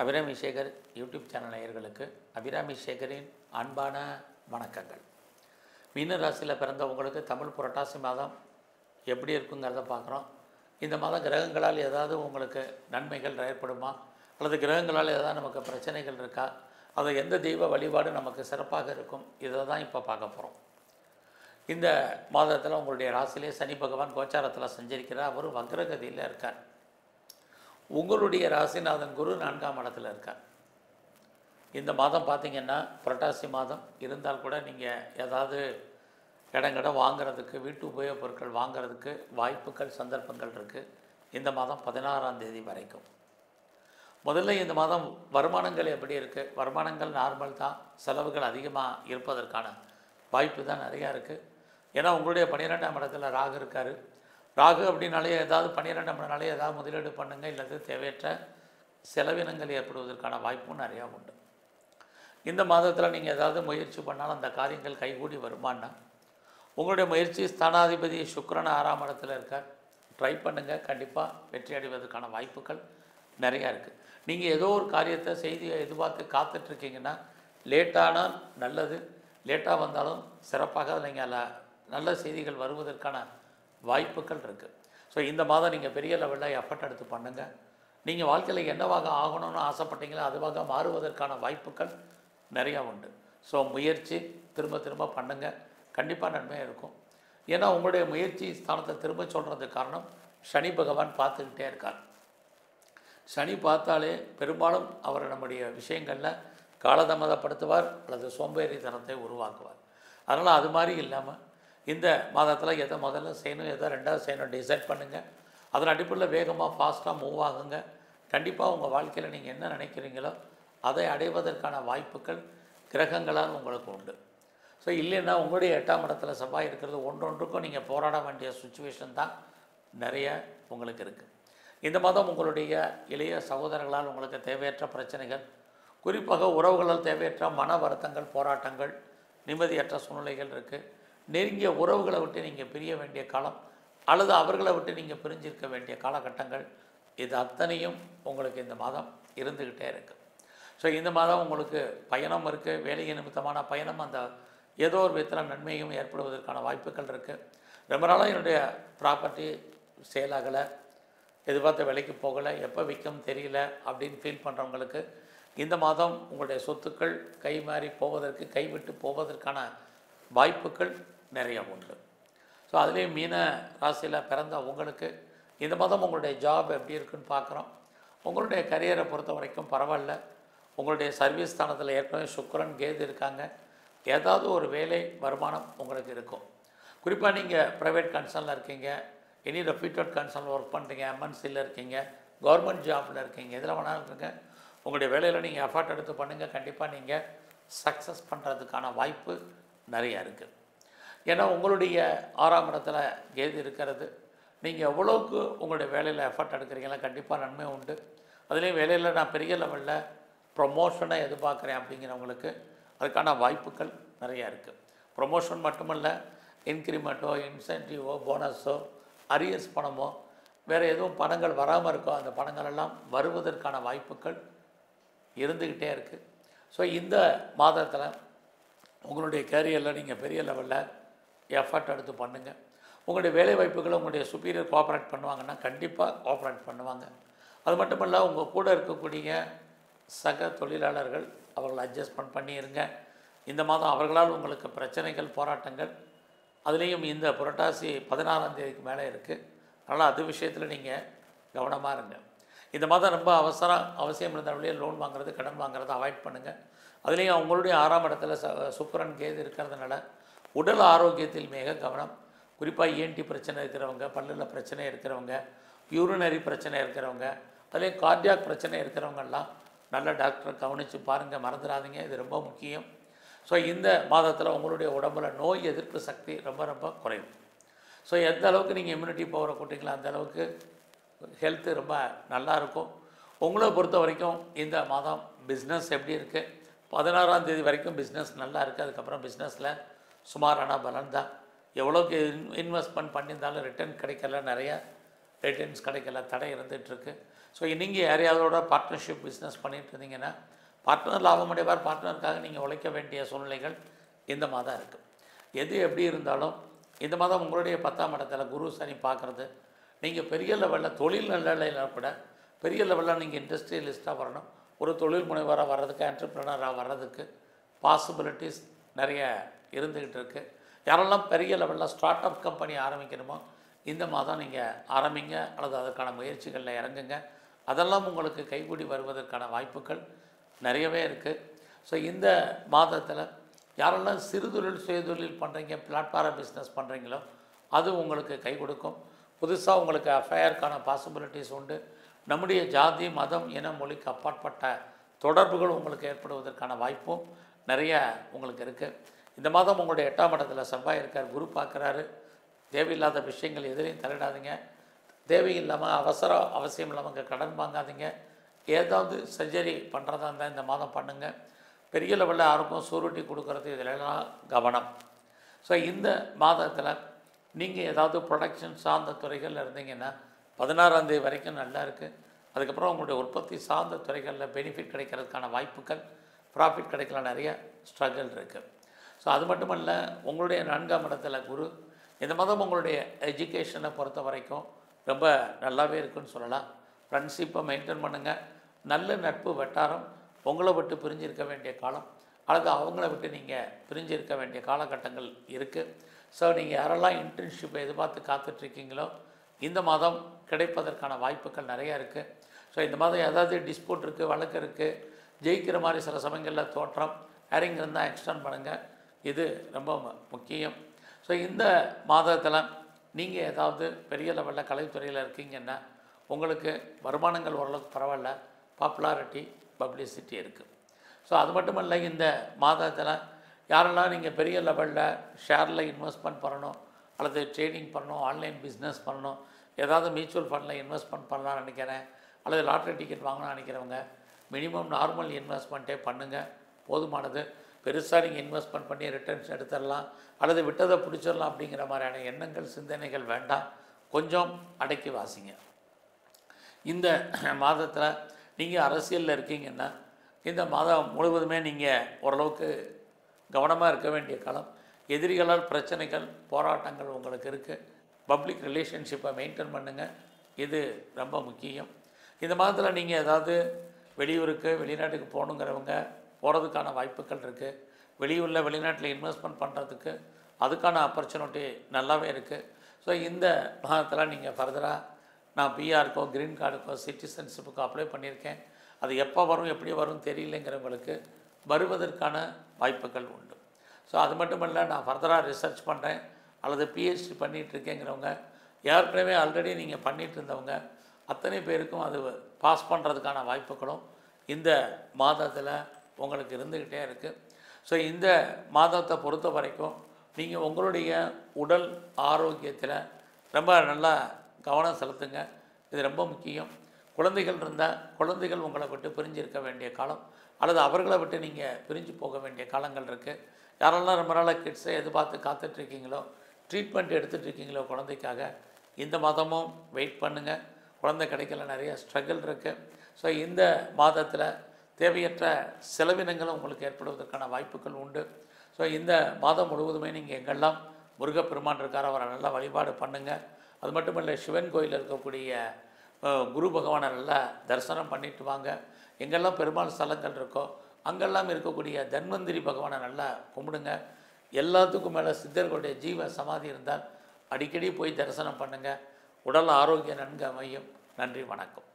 Abirami Sekar YouTube channel நேயர்களுக்கு அபிராமி சேகரின் அன்பான வணக்கங்கள். மீன ராசியில் பிறந்தவங்களுக்கு தமிழ் புரட்டாசி மாதம் எப்படி இருக்குங்கிறத பார்க்குறோம். இந்த மாதம் கிரகங்களால் ஏதாவது உங்களுக்கு நன்மைகள் ஏற்படுமா, அல்லது கிரகங்களால் ஏதாவது நமக்கு பிரச்சனைகள் இருக்கா, அது எந்த தெய்வ வழிபாடு நமக்கு சிறப்பாக இருக்கும், இதை தான் இப்போ பார்க்க போகிறோம். இந்த மாதத்தில் உங்களுடைய ராசியிலே சனி பகவான் கோச்சாரத்தில் சஞ்சரிக்கிறார். அவர் வக்ரகதியில் இருக்கார். உங்களுடைய ராசிநாதன் குரு 4ஆம் இடத்துல இருக்கார். இந்த மாதம் பார்த்திங்கன்னா புரட்டாசி மாதம் இருந்தால் கூட நீங்கள் ஏதாவது இடங்கடம் வாங்கிறதுக்கு, வீட்டு உபயோகப் பொருட்கள் வாங்கிறதுக்கு வாய்ப்புகள், சந்தர்ப்பங்கள் இருக்குது. இந்த மாதம் 16ஆம் தேதி வரைக்கும். முதல்ல இந்த மாதம் வருமானங்கள் எப்படி இருக்குது? வருமானங்கள் நார்மல் தான், செலவுகள் அதிகமாக இருப்பதற்கான வாய்ப்பு தான் நிறையா இருக்குது. ஏன்னா உங்களுடைய 12ஆம் இடத்துல ராகு இருக்கார். ராகு அப்படின்னாலே ஏதாவது 12ஆம் இடம்னாலே ஏதாவது முதலீடு பண்ணுங்கள், இல்லது தேவையற்ற செலவினங்கள் ஏற்படுவதற்கான வாய்ப்பும் நிறையா உண்டு. இந்த மாதத்தில் நீங்கள் ஏதாவது முயற்சி பண்ணாலும் அந்த காரியங்கள் கைகூடி வருமானா, உங்களுடைய முயற்சி ஸ்தானாதிபதி சுக்கிரன் 6ஆம் இடத்துல இருக்கார். ட்ரை பண்ணுங்கள், கண்டிப்பாக வெற்றி அடைவதற்கான வாய்ப்புகள் நிறையா இருக்குது. நீங்கள் ஏதோ ஒரு காரியத்தை செய்தியை எதிர்பார்த்து காத்துட்ருக்கீங்கன்னா லேட்டானால் நல்லது, லேட்டாக வந்தாலும் சிறப்பாக நீங்கள் நல்ல செய்திகள் வருவதற்கான வாய்ப்புகள் இருக்குது. ஸோ இந்த மாதம் நீங்கள் பெரிய லெவலில் எஃபர்ட் எடுத்து பண்ணுங்கள். நீங்கள் வாழ்க்கையில் என்னவாக ஆகணும்னு ஆசைப்பட்டீங்களோ அதுவாக மாறுவதற்கான வாய்ப்புகள் நிறையா உண்டு. ஸோ முயற்சி திரும்ப திரும்ப பண்ணுங்கள், கண்டிப்பாக நன்மையாக இருக்கும். ஏன்னா உங்களுடைய முயற்சி ஸ்தானத்தை திரும்ப சொல்கிறதுக்கு காரணம் சனி பகவான் பார்த்துக்கிட்டே இருக்கார். சனி பார்த்தாலே பெரும்பாலும் அவர் நம்முடைய விஷயங்களில் காலதாமதப்படுத்துவார் அல்லது சோம்பேறித்தனத்தை உருவாக்குவார். அதனால் அது மாதிரி இல்லாமல் இந்த மாதத்தில் எதை முதல்ல செய்யணும், எதை ரெண்டாவது செய்யணும் டிசைட் பண்ணுங்கள். அதன் அடிப்படையில் வேகமாக ஃபாஸ்ட்டாக மூவ் ஆகுங்க. கண்டிப்பாக உங்கள் வாழ்க்கையில் நீங்கள் என்ன நினைக்கிறீங்களோ அதை அடைவதற்கான வாய்ப்புகள் கிரகங்களால் உங்களுக்கு உண்டு. ஸோ இல்லைன்னா உங்களுடைய 8ஆம் இடத்துல செவ்வாய் இருக்கிறது, ஒன்றொன்றுக்கும் நீங்கள் போராட வேண்டிய சுச்சுவேஷன் தான் நிறைய உங்களுக்கு இருக்குது. இந்த மாதம் உங்களுடைய இளைய சகோதரர்களால் உங்களுக்கு தேவையற்ற பிரச்சனைகள், குறிப்பாக உறவுகளால் தேவையற்ற மன வருத்தங்கள், போராட்டங்கள், நிம்மதியற்ற சூழ்நிலைகள் இருக்குது. நெருங்கிய உறவுகளை விட்டு நீங்கள் பிரிய வேண்டிய காலம், அல்லது அவர்களை விட்டு நீங்கள் பிரிஞ்சிருக்க வேண்டிய காலகட்டங்கள், இது அத்தனையும் உங்களுக்கு இந்த மாதம் இருந்துக்கிட்டே இருக்குது. ஸோ இந்த மாதம் உங்களுக்கு பயணம் இருக்குது, வேலை நிமித்தமான பயணம், அந்த ஏதோ ஒரு விதத்தில் நன்மையும் ஏற்படுவதற்கான வாய்ப்புகள் இருக்குது. ரொம்ப நாளாக என்னுடைய ப்ராப்பர்ட்டி சேலாகலை, எதிர்பார்த்த விலைக்கு போகலை, எப்போ விற்கும் தெரியல அப்படின்னு ஃபீல் பண்ணுறவங்களுக்கு இந்த மாதம் உங்களுடைய சொத்துக்கள் கை மாறி போவதற்கு, கைவிட்டு போவதற்கான வாய்ப்புகள் நிறைய உண்டு. ஸோ அதுலேயும் மீன ராசியில் பிறந்த உங்களுக்கு இந்த மாதம் உங்களுடைய ஜாப் எப்படி இருக்குன்னு பார்க்குறோம். உங்களுடைய கரியரை பொறுத்த வரைக்கும் பரவாயில்ல. உங்களுடைய சர்வீஸ் ஸ்தானத்தில் ஏற்கனவே சுக்கிரன் கேது இருக்காங்க. ஏதாவது ஒரு வேலை வருமானம் உங்களுக்கு இருக்கும். குறிப்பாக நீங்கள் ப்ரைவேட் கன்சர்னில் இருக்கீங்க, எனி ரெப்யூட்டட் கன்சர்னில் ஒர்க் பண்ணுறீங்க, எம்என்சியில் இருக்கீங்க, கவர்மெண்ட் ஜாபில் இருக்கீங்க, இதில் வேணாலும் இருக்குங்க. உங்களுடைய வேலையில் நீங்கள் எஃபர்ட் எடுத்து பண்ணுங்கள், கண்டிப்பாக நீங்கள் சக்ஸஸ் பண்ணுறதுக்கான வாய்ப்பு நிறையா இருக்குது. ஏன்னா உங்களுடைய 6ஆம் இடத்துல கேது இருக்கிறது. நீங்கள் எவ்வளோக்கு உங்களுடைய வேலையில் எஃபர்ட் எடுக்கிறீங்களா கண்டிப்பாக நன்மை உண்டு. அதுலேயும் வேலையில் நான் பெரிய லெவலில் ப்ரொமோஷனை எதிர்பார்க்குறேன் அப்படிங்கிறவங்களுக்கு அதுக்கான வாய்ப்புகள் நிறையா இருக்குது. ப்ரொமோஷன் மட்டுமல்ல, இன்க்ரிமெண்ட்டோ, இன்சென்டிவோ, போனஸோ, அரியர்ஸ் பணமோ, வேறு எதுவும் பணங்கள் வராமல் இருக்கோ அந்த பணங்கள் எல்லாம் வருவதற்கான வாய்ப்புகள் இருந்துக்கிட்டே இருக்குது. ஸோ இந்த மாதத்தில் உங்களுடைய கேரியரில் நீங்கள் பெரிய லெவலில் எஃபர்ட் எடுத்து பண்ணுங்கள். உங்களுடைய வேலை வாய்ப்புகளை உங்களுடைய சுப்பீரியர் கோஆப்ரேட் பண்ணுவாங்கன்னா கண்டிப்பாக கோஆப்ரேட் பண்ணுவாங்க. அது மட்டும் இல்லை, உங்கள் கூட இருக்கக்கூடிய சக தொழிலாளர்கள் அவர்களை அட்ஜஸ்ட்மெண்ட் பண்ணிடுங்க. இந்த மாதம் அவர்களால் உங்களுக்கு பிரச்சனைகள், போராட்டங்கள், அதுலேயும் இந்த புரட்டாசி 16ஆம் தேதிக்கு மேலே இருக்குது. அதனால் அது விஷயத்தில் நீங்கள் கவனமாக இருங்க. இந்த மாதம் ரொம்ப அவசியம் இருந்தவர்களே லோன் வாங்குறது, கடன் வாங்குறதை அவாய்ட் பண்ணுங்கள். அதுலேயும் அவங்களுடைய 6ஆம் இடத்துல சுக்கிரன் கேது இருக்கிறதுனால உடல் ஆரோக்கியத்தில் மிக கவனம். குறிப்பாக இஎன்டி பிரச்சனை இருக்கிறவங்க, பல்லில் பிரச்சனை இருக்கிறவங்க, யூரினரி பிரச்சனை இருக்கிறவங்க, அதுலேயும் கார்டியாக் பிரச்சனை இருக்கிறவங்கெல்லாம் நல்ல டாக்டரை கவனித்து பாருங்கள், மறந்துடாதீங்க, இது ரொம்ப முக்கியம். ஸோ இந்த மாதத்தில் உங்களுடைய உடம்புல நோய் எதிர்ப்பு சக்தி ரொம்ப ரொம்ப குறையும். ஸோ எந்த அளவுக்கு நீங்கள் இம்யூனிட்டி பவரை கூட்டிங்களோ அந்த அளவுக்கு ஹெல்த்து ரொம்ப நல்லாயிருக்கும். உங்களை பொறுத்த வரைக்கும் இந்த மாதம் பிஸ்னஸ் எப்படி இருக்குது? 16ஆம் தேதி வரைக்கும் பிஸ்னஸ் நல்லா இருக்குது. அதுக்கப்புறம் பிஸ்னஸில் சுமாரான பலன் தான். எவ்வளோக்கு இன்வெஸ்ட்மெண்ட் பண்ணியிருந்தாலும் ரிட்டர்ன் கிடைக்கல, நிறைய ரிட்டர்ன்ஸ் கிடைக்கல, தடை இருந்துகிட்ருக்கு. ஸோ நீங்கள் யாரையாவதோட பார்ட்னர்ஷிப் பிஸ்னஸ் பண்ணிட்டு இருந்தீங்கன்னா பார்ட்னர் லாபம் அடைவார், பார்ட்னருக்காக நீங்கள் உழைக்க வேண்டிய சூழ்நிலைகள் இந்த மாதம் இருக்குது. எது எப்படி இருந்தாலும் இந்த மாதம் உங்களுடைய 10ஆம் இடத்துல குரு சனி பார்க்குறது, நீங்கள் பெரிய லெவலில் தொழில் நிலையில் கூட பெரிய லெவலில் நீங்கள் இண்டஸ்ட்ரியலிஸ்ட்டாக வரணும், ஒரு தொழில் முனைவராக வர்றதுக்கு, என்டர்பிரினராக வர்றதுக்கு பாசிபிலிட்டிஸ் நிறைய இருந்துக்கிட்டு இருக்குது. யாரெல்லாம் பெரிய லெவலில் ஸ்டார்ட் அப் கம்பெனி ஆரம்பிக்கணுமோ இந்த மாதம் நீங்கள் ஆரம்பிங்க, அல்லது அதற்கான முயற்சிகளில் இறங்குங்க. அதெல்லாம் உங்களுக்கு கைகூடி வருவதற்கான வாய்ப்புகள் நிறையவே இருக்குது. ஸோ இந்த மாதத்தில் யாரெல்லாம் சிறுதொழில் சுயதொழில் பண்ணுறீங்க, பிளாட்ஃபார்ம் பிஸ்னஸ் பண்ணுறீங்களோ அது உங்களுக்கு கை கொடுக்கும். புதுசாக உங்களுக்கு அஃபேருக்கான பாசிபிலிட்டிஸ் உண்டு. நம்முடைய ஜாதி, மதம், இன, மொழிக்கு அப்பாற்பட்ட தொடர்புகள் உங்களுக்கு ஏற்படுவதற்கான வாய்ப்பும் நிறைய உங்களுக்கு இருக்குது. இந்த மாதம் உங்களுடைய 8ஆம் இடத்துல செவ்வாய் இருக்கார், குரு பார்க்குறாரு. தேவையில்லாத விஷயங்கள் எதிரையும் தலையிடாதீங்க. தேவையில்லாமல் அவசியம் இல்லாமல் கடன் வாங்காதீங்க. ஏதாவது சர்ஜரி பண்ணுறதா இருந்தால் இந்த மாதம் பண்ணுங்கள். பெரிய லெவலில் யாருக்கும் சூருட்டி கொடுக்கறது இதிலெல்லாம் கவனம். ஸோ இந்த மாதத்தில் நீங்கள் ஏதாவது ப்ரொடக்ஷன் சார்ந்த துறைகளில் இருந்தீங்கன்னா 16ஆம் தேதி வரைக்கும் நல்லா இருக்குது. அதுக்கப்புறம் உங்களுடைய உற்பத்தி சார்ந்த துறைகளில் பெனிஃபிட் கிடைக்கிறதுக்கான வாய்ப்புகள், ப்ராஃபிட் கிடைக்கல, நிறைய ஸ்ட்ரகிள் இருக்குது. ஸோ அது மட்டுமல்ல, உங்களுடைய 4ஆம் இடத்துல குரு இந்த மாதம் உங்களுடைய எஜுகேஷனை பொறுத்த வரைக்கும் ரொம்ப நல்லாவே இருக்குதுன்னு சொல்லலாம். ஃப்ரெண்ட்ஷிப்பை மெயின்டைன் பண்ணுங்கள். நல்ல நட்பு வட்டாரம் உங்களை விட்டு பிரிஞ்சிருக்க வேண்டிய காலம், அல்லது அவங்கள விட்டு நீங்கள் பிரிஞ்சிருக்க வேண்டிய காலகட்டங்கள் இருக்குது. ஸோ நீங்கள் யாரெல்லாம் இன்டர்ன்ஷிப்பை எதிர்பார்த்து காத்துட்ருக்கீங்களோ இந்த மாதம் கிடைப்பதற்கான வாய்ப்புகள் நிறையா இருக்குது. ஸோ இந்த மாதம் ஏதாவது டிஸ்பியூட் இருக்குது, வழக்கு இருக்குது, ஜெயிக்கிற மாதிரி சில சமயங்களில் தோற்றம் ஹேரிங் இருந்தால் எக்ஸ்டெண்ட் பண்ணுங்கள். இது ரொம்ப முக்கியம். ஸோ இந்த மாதத்தில் நீங்கள் ஏதாவது பெரிய லெவலில் கலைத்துறையில் இருக்கீங்கன்னா உங்களுக்கு வருமானங்கள் ஓரளவுக்கு பரவாயில்ல, பாப்புலாரிட்டி, பப்ளிசிட்டி இருக்குது. ஸோ அது மட்டும் இல்லை, இந்த மாதத்தில் யாரெல்லாம் நீங்கள் பெரிய லெவலில் ஷேரில் இன்வெஸ்ட்மெண்ட் பண்ணணும், அல்லது ட்ரேடிங் பண்ணணும், ஆன்லைன் பிஸ்னஸ் பண்ணணும், ஏதாவது மியூச்சுவல் ஃபண்டில் இன்வெஸ்ட்மெண்ட் பண்ணலாம்னு நினைக்கிறேன், அல்லது லாட்ரி டிக்கெட் வாங்கலாம்னு நினைக்கிறவங்க மினிமம் நார்மல் இன்வெஸ்ட்மெண்ட்டே பண்ணுங்கள், போதுமானது. பெருசாக நீங்கள் இன்வெஸ்ட்மெண்ட் பண்ணி ரிட்டர்ன்ஸ் எடுத்துடலாம், அல்லது விட்டதை பிடிச்சிடலாம் அப்படிங்கிற மாதிரியான எண்ணங்கள், சிந்தனைகள் வேண்டாம். கொஞ்சம் அடக்கி வாசிங்க. இந்த மாதத்தில் நீங்கள் அரசியலில் இருக்கீங்கன்னா இந்த மாதம் முழுவதுமே நீங்கள் ஓரளவுக்கு கவனமாக இருக்க வேண்டிய காலம். எதிரிகளால் பிரச்சனைகள், போராட்டங்கள் உங்களுக்கு இருக்குது. பப்ளிக் ரிலேஷன்ஷிப்பை மெயின்டைன் பண்ணுங்கள், இது ரொம்ப முக்கியம். இந்த மாதத்தில் நீங்கள் ஏதாவது வெளியூருக்கு, வெளிநாட்டுக்கு போகணுங்கிறவங்க போகிறதுக்கான வாய்ப்புகள் இருக்குது. வெளியூரில், வெளிநாட்டில் இன்வெஸ்ட்மெண்ட் பண்ணுறதுக்கு அதுக்கான ஆப்பர்ச்சுனிட்டி நல்லாவே இருக்குது. ஸோ இந்த மாதத்தில் நீங்கள் ஃபர்தராக நான் பிஆருக்கோ, க்ரீன் கார்டுக்கோ, சிட்டிசன்ஷிப்புக்கோ அப்ளை பண்ணியிருக்கேன், அது எப்போ வரும், எப்படி வரும் தெரியலைங்கிறவங்களுக்கு வருவதற்கான வாய்ப்புகள் உண்டு. ஸோ அது மட்டும் இல்லை, நான் ஃபர்தராக ரிசர்ச் பண்ணுறேன் அல்லது பிஹெச்டி பண்ணிகிட்ருக்கேங்கிறவங்க, ஏற்கனவே ஆல்ரெடி நீங்கள் பண்ணிகிட்டு இருந்தவங்க அத்தனை பேருக்கும் அது பாஸ் பண்ணுறதுக்கான வாய்ப்புகளும் இந்த மாதத்தில் உங்களுக்கு இருந்துக்கிட்டே இருக்குது. ஸோ இந்த மாதத்தை பொறுத்த வரைக்கும் நீங்கள் உங்களுடைய உடல் ஆரோக்கியத்தில் ரொம்ப நல்லா கவனம் செலுத்துங்க, இது ரொம்ப முக்கியம். குழந்தைகள் இருந்தால் குழந்தைகள் உங்களை விட்டு பிரிஞ்சு இருக்க வேண்டிய காலம், அல்லது அவர்களை விட்டு நீங்கள் பிரிஞ்சு போக வேண்டிய காலங்கள் இருக்குது. யாரெல்லாம் ரொம்ப நாளாக கிட்ஸை எதிர்பார்த்து காத்துட்ருக்கீங்களோ, ட்ரீட்மெண்ட் எடுத்துகிட்ருக்கீங்களோ குழந்தைக்காக, இந்த மாதமும் வெயிட் பண்ணுங்கள். குழந்தை கிடைக்கல, நிறைய ஸ்ட்ரகிள் இருக்குது. ஸோ இந்த மாதத்தில் தேவையற்ற செலவினங்களும் உங்களுக்கு ஏற்படுவதற்கான வாய்ப்புகள் உண்டு. ஸோ இந்த மாதம் முழுவதுமே நீங்கள் எங்கெல்லாம் முருகப்பெருமான் இருக்கார் அவரை நல்லா வழிபாடு பண்ணுங்கள். அது மட்டும் இல்லை, சிவன் கோயிலில் இருக்கக்கூடிய குரு பகவானை நல்லா தரிசனம் பண்ணிட்டு வாங்க. எங்கெல்லாம் பெருமாள் ஸ்தலங்கள் இருக்கோ அங்கெல்லாம் இருக்கக்கூடிய தன்வந்திரி பகவானை நல்லா கும்பிடுங்க. எல்லாத்துக்கும் மேலே சித்தர்களுடைய ஜீவ சமாதி இருந்தால் அடிக்கடி போய் தரிசனம் பண்ணுங்கள். உடல் ஆரோக்கியம் நன்கு அமையும். நன்றி, வணக்கம்.